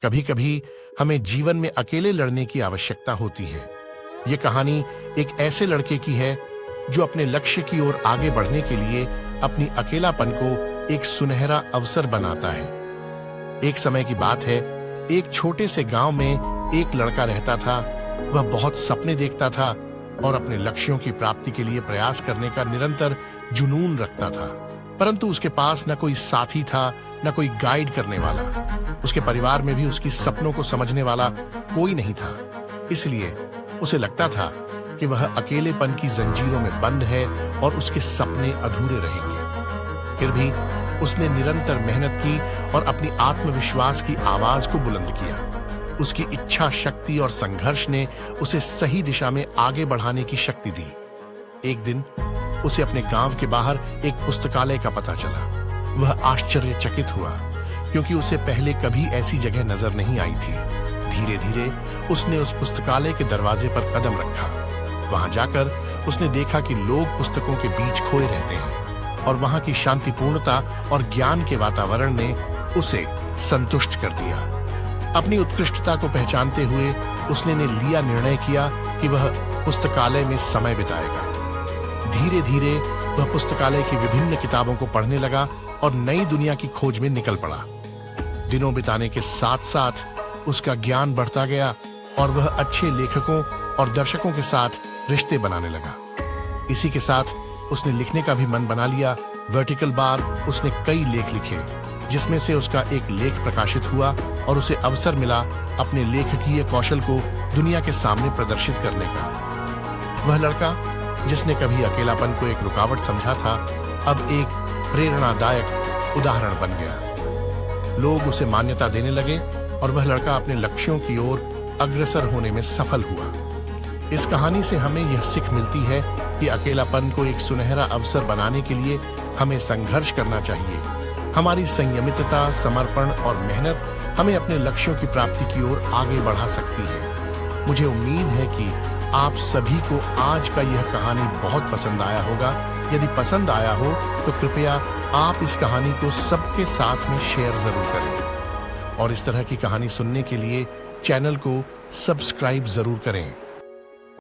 कभी कभी हमें जीवन में अकेले लड़ने की आवश्यकता होती है। ये कहानी एक ऐसे लड़के की है जो अपने लक्ष्य की ओर आगे बढ़ने के लिए अपनी अकेलापन को एक सुनहरा अवसर बनाता है। एक समय की बात है, एक छोटे से गांव में एक लड़का रहता था। वह बहुत सपने देखता था और अपने लक्ष्यों की प्राप्ति के लिए प्रयास करने का निरंतर जुनून रखता था, परंतु उसके पास न कोई साथी था, न कोई गाइड करने वाला। उसके परिवार में भी उसकी सपनों को समझने वाला कोई नहीं था। इसलिए उसे लगता था कि वह अकेलेपन की जंजीरों में बंद है और उसके सपने अधूरे रहेंगे। फिर भी उसने निरंतर मेहनत की और अपनी आत्मविश्वास की आवाज को बुलंद किया। उसकी इच्छा शक्ति और संघर्ष ने उसे सही दिशा में आगे बढ़ाने की शक्ति दी। एक दिन उसे अपने गांव के बाहर एक पुस्तकालय का पता चला। वह आश्चर्यचकित हुआ, क्योंकि उसे पहले कभी ऐसी जगह नजर नहीं आई थी। धीरे धीरे उसने उस पुस्तकालय के दरवाजे पर कदम रखा। वहां जाकर उसने देखा कि लोग पुस्तकों के बीच खोए रहते हैं और वहां की शांतिपूर्णता और ज्ञान के वातावरण ने उसे संतुष्ट कर दिया। अपनी उत्कृष्टता को पहचानते हुए उसने लिया निर्णय किया कि वह पुस्तकालय में समय बिताएगा। धीरे धीरे वह पुस्तकालय की विभिन्न किताबों को पढ़ने लगा और नई दुनिया की खोज में निकल पड़ा। दिनों बिताने के साथ साथ उसका ज्ञान बढ़ता गया और वह अच्छे लेखकों और दर्शकों के साथ रिश्ते बनाने लगा। इसी के साथ उसने लिखने का भी मन बना लिया। वर्टिकल बार उसने कई लेख लिखे, जिसमें से उसका एक लेख प्रकाशित हुआ और उसे अवसर मिला अपने लेखकीय कौशल को दुनिया के सामने प्रदर्शित करने का। वह लड़का जिसने कभी अकेलापन को एक रुकावट समझा था, अब एक प्रेरणादायक उदाहरण बन गया। लोग उसे मान्यता देने लगे और वह लड़का अपने लक्ष्यों की ओर अग्रसर होने में सफल हुआ। इस कहानी से हमें यह सीख मिलती है कि अकेलापन को एक सुनहरा अवसर बनाने के लिए हमें संघर्ष करना चाहिए। हमारी संयमितता, समर्पण और मेहनत हमें अपने लक्ष्यों की प्राप्ति की ओर आगे बढ़ा सकती है। मुझे उम्मीद है कि आप सभी को आज का यह कहानी बहुत पसंद आया होगा। यदि पसंद आया हो तो कृपया आप इस कहानी को सबके साथ में शेयर जरूर करें और इस तरह की कहानी सुनने के लिए चैनल को सब्सक्राइब जरूर करें।